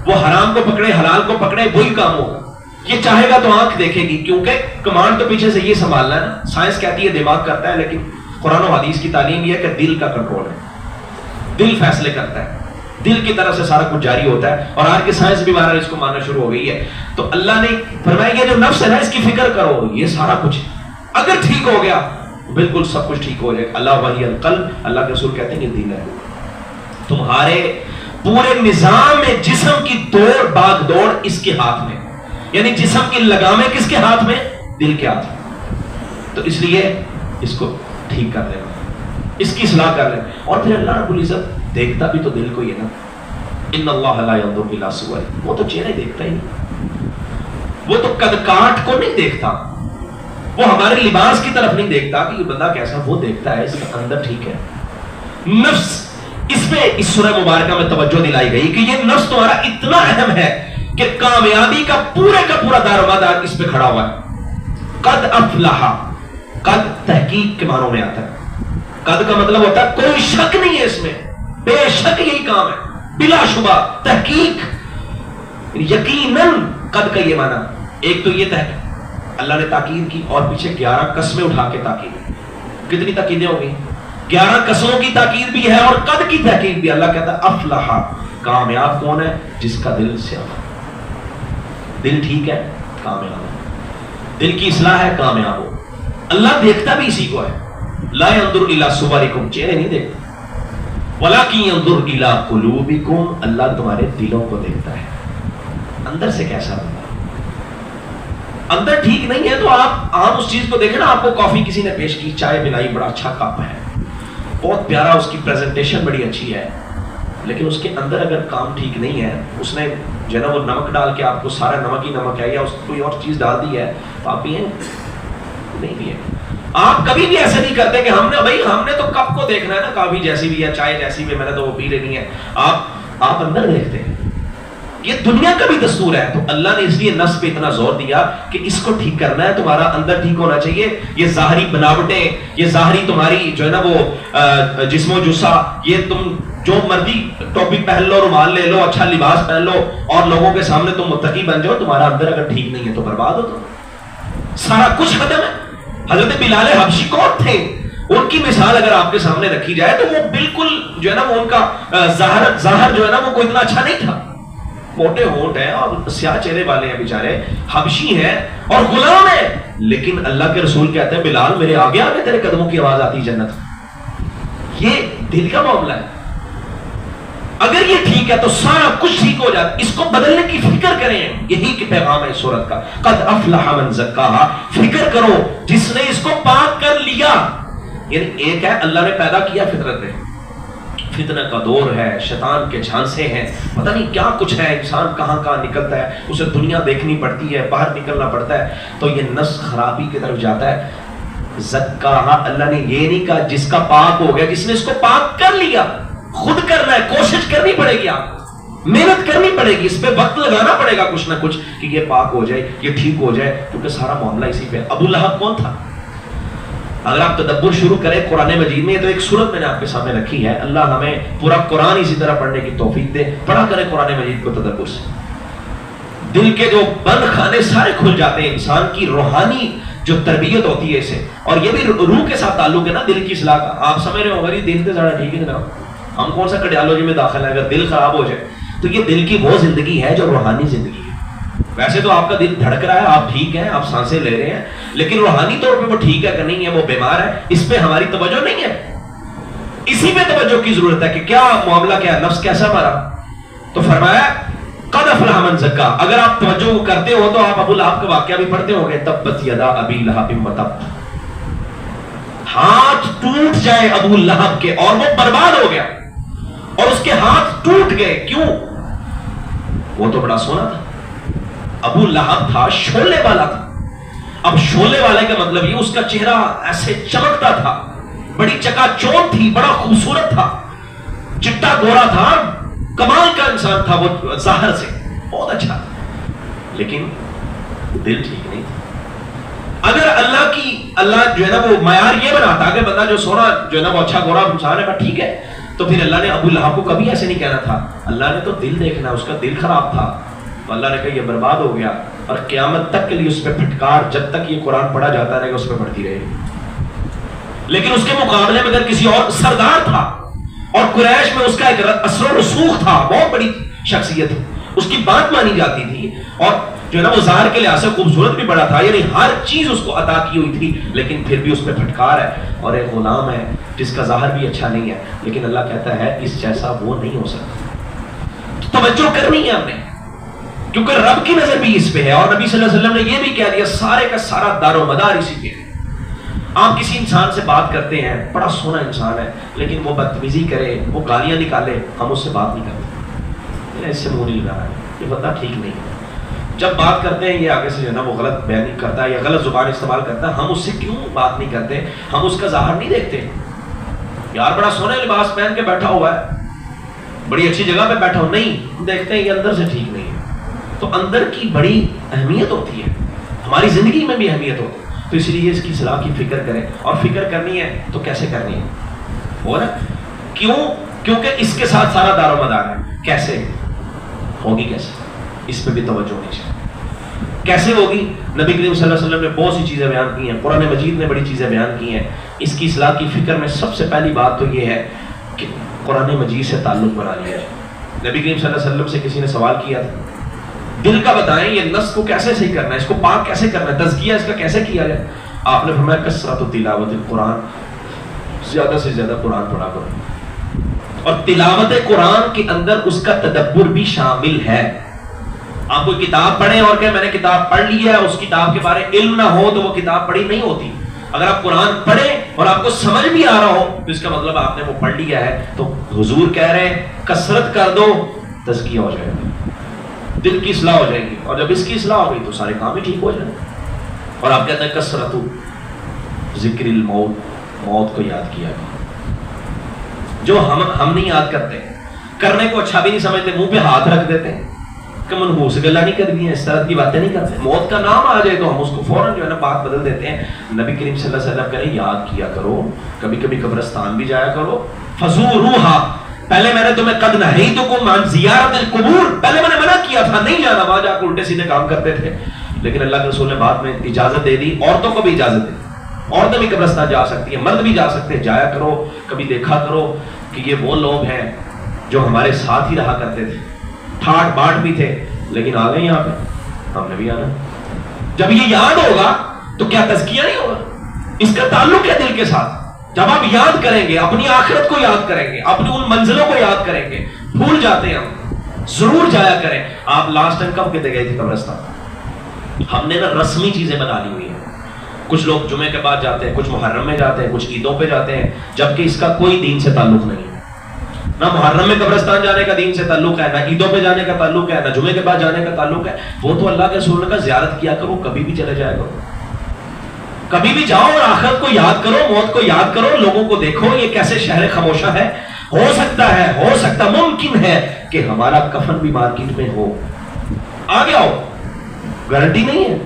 وہ حرام کو پکڑے حلال کو پکڑے, وہی کام ہوگا. یہ چاہے گا تو آنکھ دیکھے گی, کیونکہ کمانڈ تو پیچھے سے یہ سنبھالنا ہے نا. سائنس کہتی ہے دماغ کرتا ہے, لیکن قرآن و حدیث کی تعلیم یہ ہے کہ دل کا کنٹرول ہے, دل فیصلے کرتا ہے, دل کی طرف سے سارا کچھ جاری ہوتا ہے. اور آج کی سائنس بھی بہرحال اس کو ماننا شروع ہو گئی ہے. تو اللہ نے فرمایا یہ جو نفس ہے نا اس کی فکر کرو, یہ سارا کچھ اگر ٹھیک ہو گیا بالکل سب کچھ ٹھیک ہو جائے. اللہ وحی القلب, اللہ کے رسول کہتے ہیں یہ دل ہے. تمہارے پورے نظام جسم کی دوڑ باغ دوڑ اس کے ہاتھ میں, یعنی جسم کی لگامیں کس کے ہاتھ میں؟ دل کے ہاتھ میں. تو اس لیے اس کو ٹھیک کر لینا, اس کی اصلاح کر لینا. اور پھر اللہ رب العزت دیکھتا بھی تو دل کو ہی ہے نا. ان اللہ لا ينظر الى صورکم, وہ تو چہرے دیکھتا ہی نہیں, وہ تو قد کاٹ کو نہیں دیکھتا, وہ ہمارے لباس کی طرف نہیں دیکھتا کہ یہ بندہ کیسا, وہ دیکھتا ہے اس کا اندر ٹھیک ہے. نفس, اس پہ اس سورہ مبارکہ میں توجہ دلائی گئی کہ یہ نفس تمہارا اتنا اہم ہے کہ کامیابی کا پورا دار و مدار اس پہ کھڑا ہوا ہے. قد افلح, قد تحقیق کے معنوں میں آتا ہے. قد کا مطلب ہوتا ہے کوئی شک نہیں ہے اس میں, بے شک یہی کام ہے, بلا شبہ, تحقیق, یقیناً. قد کا یہ معنی, ایک تو یہ تحقیق اللہ نے تاکید کی, اور پیچھے 11 قسمیں اٹھا کے تاکید. کتنی تاکیدیں ہوں گی؟ 11 قسموں کی تاکید بھی ہے اور قد کی تحقیق بھی. اللہ کہتا ہے افلح, کامیاب کون ہے؟ جس کا دل سیاہ, دل ٹھیک ہے کامیاب ہے, دل کی اصلاح ہے کامیاب ہو. اللہ دیکھتا بھی اسی کو ہے. لا ينظر الى صورکم, چہرے نہیں دیکھتا, ولکن ينظر الى قلوبکم, اللہ تمہارے دلوں کو دیکھتا ہے, اندر سے کیسا بنا. اندر ٹھیک نہیں ہے تو آپ اس چیز کو دیکھیں نا. آپ کو کافی کسی نے پیش کی, چائے پلائی, بڑا اچھا کپ ہے, بہت پیارا, اس کی پریزنٹیشن بڑی اچھی ہے, لیکن اس کے اندر اگر کام ٹھیک نہیں ہے, اس نے جو ہے نا وہ نمک ڈال کے آپ کو سارا نمک ہی نمک ہے, یا اس کوئی اور چیز ڈال دی ہے, تو آپ پیئیں نہیں پیئیں. آپ کبھی بھی ایسے نہیں کرتے کہ ہم نے تو کپ کو دیکھنا ہے نا, کافی جیسی بھی ہے, چائے جیسی بھی, میں نے تو وہ پی لینی ہے. آپ اندر دیکھتے ہیں. یہ دنیا کا بھی دستور ہے. تو اللہ نے اس لیے نفس پہ اتنا زور دیا کہ اس کو ٹھیک کرنا ہے, تمہارا اندر ٹھیک ہونا چاہیے. یہ ظاہری بناوٹیں, یہ ظاہری تمہاری جو ہے نا وہ جسم و جسا, یہ تم جو مرضی ٹوپی پہن لو, رومال لے لو, اچھا لباس پہن لو, اور لوگوں کے سامنے تم متقی بن جاؤ, تمہارا اندر اگر ٹھیک نہیں ہے تو برباد ہو, تو سارا کچھ ختم ہے. حضرت بلال حبشی کون تھے؟ ان کی مثال اگر آپ کے سامنے رکھی جائے تو وہ بالکل جو ہے نا وہ ان کا ظاہر جو ہے نا وہ کوئی اتنا اچھا نہیں تھا. موٹے ہونٹ ہیں اور سیاہ چہرے والے ہیں, بیچارے حبشی ہیں اور غلام ہیں, لیکن اللہ کے رسول کہتے ہیں بلال میرے آگے آگے تیرے قدموں کی آواز آتی جنت. یہ دل کا معاملہ ہے. اگر یہ ٹھیک ہے تو سارا کچھ ٹھیک ہو جاتا. اس کو بدلنے کی فکر کریں, یہی کہ پیغام ہے سورت کا. قد افلح من زکاہا, فکر کرو جس نے اس کو پاک کر لیا. یعنی ایک ہے اللہ نے پیدا کیا فطرت میں, فتنہ کا دور ہے, شیطان کے جھانسے ہیں, پتہ نہیں کیا کچھ ہے, انسان کہاں کہاں نکلتا ہے, اسے دنیا دیکھنی پڑتی ہے, باہر نکلنا پڑتا ہے, تو یہ نفس خرابی کی طرف جاتا ہے. زکاہا, اللہ نے یہ نہیں کہا جس کا پاک ہو گیا, جس نے اس کو پاک کر لیا. خود کرنا ہے, کوشش کرنی پڑے گی, آپ محنت کرنی پڑے گی, اس پہ وقت لگانا پڑے گا کچھ نہ کچھ کہ یہ پاک ہو جائے, یہ ٹھیک ہو جائے, کیونکہ سارا معاملہ اسی پہ. ابو لہب کون تھا؟ اگر آپ تدبر شروع کریں قرآن مجید میں, تو ایک صورت میں نے آپ کے سامنے رکھی ہے. اللہ ہمیں پورا قرآن اسی طرح پڑھنے کی توفیق دے. پڑھا کریں قرآن مجید کو تدبر سے, دل کے جو بند خانے سارے کھل جاتے ہیں. انسان کی روحانی جو تربیت ہوتی ہے اسے, اور یہ بھی روح کے ساتھ تعلق ہے نا دل کی اصلاح کا. آپ سمجھ رہے ہو اگر یہ دل سے زیادہ ٹھیک ہے نا, ہم کون سا کارڈیالوجی میں داخل ہے؟ اگر دل خراب ہو جائے تو یہ دل کی وہ زندگی ہے جو روحانی زندگی ہے. ویسے تو آپ کا دل دھڑک رہا ہے, آپ ٹھیک ہیں, آپ سانسیں لے رہے ہیں, لیکن روحانی طور پہ وہ ٹھیک ہے کہ نہیں ہے, وہ بیمار ہے, اس پہ ہماری توجہ نہیں ہے. اسی پہ توجہ کی ضرورت ہے کہ کیا معاملہ, کیا نفس کیسا مارا. تو فرمایا قد افلح من زکا. اگر آپ توجہ کرتے ہو تو آپ ابو لہب کا واقعہ بھی پڑھتے ہو گے. تبت یدا ابی لہب وتب, ہاتھ ٹوٹ جائے ابو لہب کے اور وہ برباد ہو گیا. اور اس کے ہاتھ ٹوٹ گئے. کیوں؟ وہ تو بڑا سونا تھا. ابو لہب تھا شولے والا تھا. اب شولے والے کا مطلب یہ اس کا چہرہ ایسے چمکتا تھا, بڑی چکا چوند تھی, بڑا خوبصورت تھا, چٹا گورا تھا, کمال کا انسان تھا, وہ ظاہر سے بہت اچھا تھا, لیکن دل ٹھیک نہیں تھا. اگر اللہ جو ہے نا وہ معیار یہ بناتا کہ بندہ جو سونا جو ہے نا وہ اچھا گورا انسان ہے ٹھیک ہے, تو پھر اللہ نے ابو لہب کو کبھی ایسے نہیں کہنا تھا. اللہ نے تو دل دیکھنا, اس کا دل خراب تھا, تو اللہ نے کہا یہ برباد ہو گیا, اور قیامت تک کے لیے اس پہ پھٹکار جب تک یہ قرآن پڑھا جاتا رہے گا اس پہ پڑھتی رہے گی. لیکن اس کے مقابلے میں اگر کسی اور سردار تھا اور قریش میں اس کا ایک اثر و رسوخ تھا, بہت بڑی شخصیت, اس کی بات مانی جاتی تھی, اور جو ہے نا وہ ظاہر کے لحاظ سے خوبصورت بھی بڑا تھا, یعنی ہر چیز اس کو عطا کی ہوئی تھی, لیکن پھر بھی اس پہ پھٹکار ہے, اور ایک غلام ہے جس کا ظاہر بھی اچھا نہیں ہے, لیکن اللہ کہتا ہے اس جیسا وہ نہیں ہو سکتا. توجہ کرنی ہے ہم نے, کیونکہ رب کی نظر بھی اس پہ ہے, اور نبی صلی اللہ علیہ وسلم نے یہ بھی کہہ دیا سارے کا سارا دار و مدار اسی پہ ہے. آپ کسی انسان سے بات کرتے ہیں, بڑا سونا انسان ہے, لیکن وہ بدتمیزی کرے, وہ گالیاں نکالے, ہم اس سے بات نہیں کرتے, اس سے منہ نہیں لگا رہا ہے, یہ بندہ ٹھیک نہیں ہے. جب بات کرتے ہیں یہ آگے سے جو ہے نا وہ غلط بیان کرتا ہے یا غلط زبان استعمال کرتا ہے, ہم اس سے کیوں بات نہیں کرتے, ہم اس کا ظاہر نہیں دیکھتے. یار بڑا سونا لباس پہن کے بیٹھا ہوا ہے, بڑی اچھی جگہ پہ بیٹھا ہو, نہیں دیکھتے ہیں یہ اندر سے ٹھیک نہیں ہے. تو اندر کی بڑی اہمیت ہوتی ہے, ہماری زندگی میں بھی اہمیت ہوتی ہے, تو اس لیے اس کی اصلاح کی فکر کریں, اور فکر کرنی ہے تو کیسے کرنی ہے, ہو نا کیوں؟ کیونکہ اس کے ساتھ سارا دار و مدار ہے. کیسے ہوگی, کیسے, اس پہ بھی توجہ ہونی چاہیے. کیسے ہوگی؟ نبی کریم صلی اللہ علیہ وسلم نے بہت سی چیزیں بیان کی ہیں, قرآن مجید نے بڑی چیزیں بیان کی ہیں. اس کی اصلاح کی فکر میں سب سے پہلی بات تو یہ ہے کہ قرآن مجید سے تعلق بنا لیا جائے. نبی کریم صلی اللہ علیہ وسلم سے کسی نے سوال کیا تھا, دل کا بتائیں یہ نفس کو کیسے صحیح کرنا ہے, اس کو پاک کیسے کرنا ہے, تزکیہ اس کا کیسے کیا جائے. آپ نے فرمایا کثرت تلاوت القرآن, زیادہ سے زیادہ قرآن پڑھا کرو, اور تلاوت قرآن کے اندر اس کا تدبر بھی شامل ہے. آپ کوئی کتاب پڑھیں اور کہ میں نے کتاب پڑھ لی ہے, اس کتاب کے بارے علم نہ ہو تو وہ کتاب پڑھی نہیں ہوتی. اگر آپ قرآن پڑھیں اور آپ کو سمجھ بھی آ رہا ہو تو اس کا مطلب آپ نے وہ پڑھ لیا ہے. تو حضور کہہ رہے ہیں کثرت کر دو, تزکیہ ہو جائے گا, دل کی اصلاح ہو جائے گی, اور جب اس کی اصلاح ہو گئی تو سارے کام ہی ٹھیک ہو جائیں. اور آپ کہتے ہیں کثرت ذکر الموت, موت کو یاد کیا گیا, جو ہم نہیں یاد کرتے, کرنے کو اچھا بھی نہیں سمجھتے, منہ پہ ہاتھ رکھ دیتے ہیں کہ منحوس گلا نہیں کر دی, اس طرح کی باتیں نہیں کرتے. موت کا نام آ جائے تو ہم اس کو فوراً جو ہے نا بات بدل دیتے ہیں. نبی کریم صلی اللہ علیہ وسلم کہہ رہے یاد کیا کرو, کبھی کبھی قبرستان بھی جایا کرو. فزوروہا, پہلے میں نے تمہیں قد نہیتکم عن زیارت القبور, پہلے میں نے منع کیا تھا نہیں جانا, وہاں جا کے الٹے سیدھے کام کرتے تھے, لیکن اللہ کے رسول نے بعد میں اجازت دے دی. عورتوں کو بھی اجازت دے دی, عورتیں بھی قبرستان جا سکتی ہیں, مرد بھی جا سکتے ہیں, جایا کرو. کبھی دیکھا کرو کہ یہ وہ لوگ ہیں جو ہمارے ساتھ ہی رہا کرتے تھے, ٹھاٹ باٹ بھی تھے, لیکن آ گئے یہاں پہ, ہم نے بھی آنا. جب یہ یاد ہوگا تو کیا تزکیہ نہیں ہوگا, اس کا تعلق ہے دل کے ساتھ. جب آپ یاد کریں گے, اپنی آخرت کو یاد کریں گے, اپنی ان منزلوں کو یاد کریں گے, بھول جاتے ہیں ہم, ضرور جایا کریں. آپ لاسٹ ٹائم کب کہتے گئے تھے قبرستان؟ ہم نے نا رسمی چیزیں بنا لی ہوئی ہیں. کچھ لوگ جمعے کے بعد جاتے ہیں, کچھ محرم میں جاتے ہیں, کچھ عیدوں پہ جاتے ہیں, جبکہ اس کا کوئی دین سے تعلق نہیں ہے. نہ محرم میں قبرستان جانے کا دین سے تعلق ہے, نہ عیدوں پہ جانے کا تعلق ہے, نہ جمعے کے بعد جانے کا تعلق ہے. وہ تو اللہ کے رسول نے کہا زیارت کیا کرو, کبھی بھی چلے جایا کرو, کبھی بھی جاؤ اور آخرت کو یاد کرو, موت کو یاد کرو, لوگوں کو دیکھو یہ کیسے شہر خاموشہ ہے. ہو سکتا ممکن ہے کہ ہمارا کفن بھی مارکیٹ میں ہو, آ گیا ہو, گارنٹی نہیں ہے.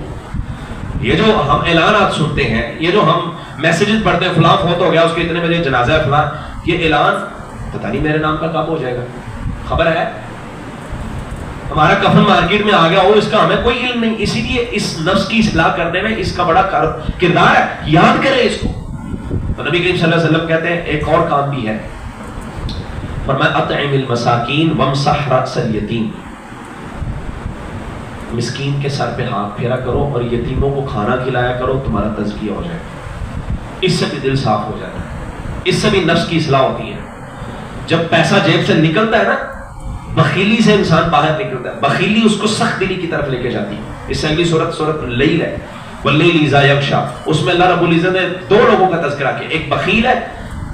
یہ جو ہم اعلانات سنتے ہیں, یہ جو ہم میسیجز پڑھتے ہیں, فلاں فوت ہو گیا, اس کے اتنے بجے جنازہ ہے فلاں, یہ اعلان پتہ نہیں میرے نام کا کب ہو جائے گا, خبر ہے. ہمارا کفن مارکیٹ میں آ گیا ہو, اس کا ہمیں کوئی علم نہیں. اسی لیے اس نفس کی اصلاح کرنے میں اس کا بڑا کردار ہے, یاد کریں اس کو. تو نبی کریم صلی اللہ علیہ وسلم کہتے ہیں ایک اور کام بھی ہے, فرمایا اطعم المساکین وامسح رأس الیتیم, مسکین کے سر پہ ہاتھ پھیرا کرو اور یتیموں کو کھانا کھلایا کرو, تمہارا تزکیہ ہو جائے. اس سے بھی دل صاف ہو جاتا ہے, اس سے بھی نفس کی اصلاح ہوتی ہے. جب پیسہ جیب سے نکلتا ہے نا, بخیلی سے انسان باہر نکلتا ہے, بخیلی اس کو سخت دلی کی طرف لے کے جاتی ہے. اس سے اگلی سورت لیل ہے, واللیل اذا یغشی, اس میں اللہ رب العزت نے دو لوگوں کا تذکرہ کیا, ایک بخیل ہے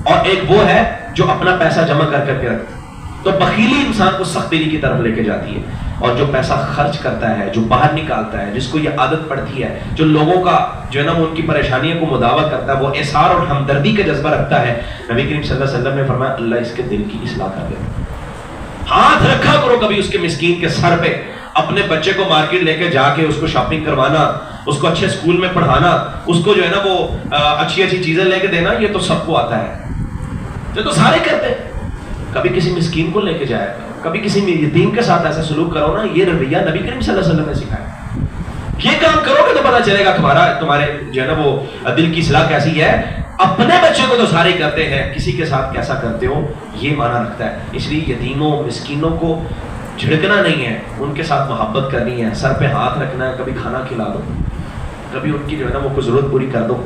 اور ایک وہ ہے جو اپنا پیسہ جمع کر کے رکھتا ہے. تو بخیلی انسان کو سخت دلی کی طرف لے کے جاتی ہے. اور جو پیسہ خرچ کرتا ہے، جو باہر نکالتا ہے، جس کو یہ عادت پڑتی ہے، جو لوگوں کا جو ہے نا ان کی پریشانیوں کو مداوا کرتا ہے، وہ احسان اور ہمدردی کا جذبہ رکھتا ہے، نبی کریم صلی اللہ علیہ وسلم نے فرمایا اللہ اس کے دل کی اصلاح کر دے. ہاتھ رکھا کرو کبھی اس کے مسکین کے سر پہ. اپنے بچے کو مارکیٹ لے کے جا کے اس کو شاپنگ کروانا، اس کو اچھے اسکول میں پڑھانا، اس کو جو ہے نا وہ اچھی اچھی چیزیں لے کے دینا، یہ تو سب کو آتا ہے، یہ تو سارے کرتے ہیں. کبھی کسی مسکین کو لے کے جایا کرو، کبھی کسی یتیم کے ساتھ ایسا سلوک کرو نا. یہ رویہ نبی کریم صلی اللہ علیہ وسلم نے سکھایا. یہ کام کرو گے تو پتا چلے گا تمہارے جو ہے نا وہ دل کی اصلاح کیسی ہے. اپنے بچے کو تو سارے کرتے ہیں، کسی کے ساتھ کیسا کرتے ہو یہ معنی رکھتا ہے. اس لیے یتیموں مسکینوں کو جھڑکنا نہیں ہے، ان کے ساتھ محبت کرنی ہے، سر پہ ہاتھ رکھنا ہے، کبھی کھانا کھلا دو، کبھی ان کی جو ہے نا وہ کوئی ضرورت پوری کر دو.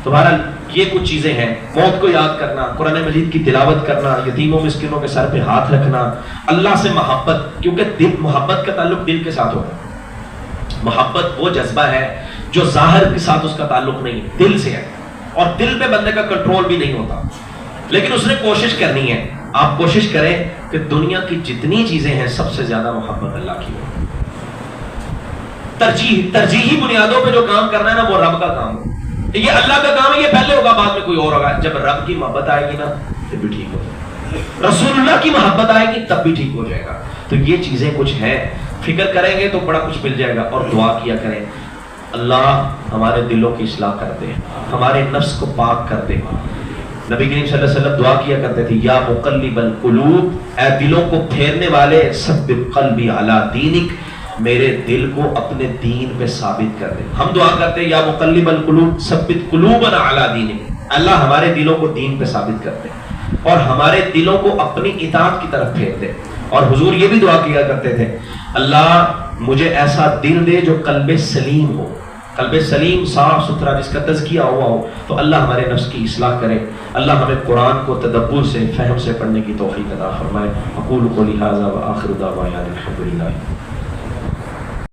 تو بہرحال یہ کچھ چیزیں ہیں. موت کو یاد کرنا، قرآن مجید کی تلاوت کرنا، یتیموں مسکینوں کے سر پہ ہاتھ رکھنا، اللہ سے محبت، کیونکہ دل محبت کا تعلق دل کے ساتھ ہوتا ہے. محبت وہ جذبہ ہے جو ظاہر کے ساتھ اس کا تعلق نہیں، دل سے ہے، اور دل پہ بندے کا کنٹرول بھی نہیں ہوتا. لیکن اس نے کوشش کرنی ہے. آپ کوشش کریں کہ دنیا کی جتنی چیزیں ہیں سب سے زیادہ محبت اللہ کی ہو. ترجیحی بنیادوں پہ جو کام کرنا ہے نا وہ رب کا کام ہو. یہ اللہ کا کام ہے، یہ پہلے ہوگا بعد میں کوئی اور ہوگا. جب رب کی محبت آئے گی نا پھر بھی ٹھیک ہو جائے گا. رسول اللہ کی محبت آئے گی تب بھی ٹھیک ہو جائے گا. تو یہ چیزیں کچھ ہیں، فکر کریں گے تو بڑا کچھ مل جائے گا. اور دعا کیا کریں اللہ ہمارے دلوں کی اصلاح کر دے، ہمارے نفس کو پاک کر دے. نبی کریم صلی اللہ علیہ وسلم دعا کیا کرتے تھے یا مقلب القلوب، اے دلوں کو پھیرنے والے، ثبت قلبی علی دینک، میرے دل کو اپنے دین پہ ثابت کر دے. ہم دعا کرتے ہیں یا مقلب القلوب ثبت قلوبنا علی دینک، اللہ ہمارے دلوں کو دین پہ ثابت کر دے اور ہمارے دلوں کو اپنی اطاعت کی طرف پھیر دے. اور حضور یہ بھی دعا کیا کرتے تھے اللہ مجھے ایسا دل دے جو قلب سلیم ہو. قلب سلیم صاف ستھرا جس کا تزکیہ ہوا ہو. تو اللہ ہمارے نفس کی اصلاح کرے. اللہ ہمیں قرآن کو تدبر سے، فہم سے پڑھنے کی توفیق عطا فرمائے. اقول قولی ھذا وآخر دعوانا الحمد للہ.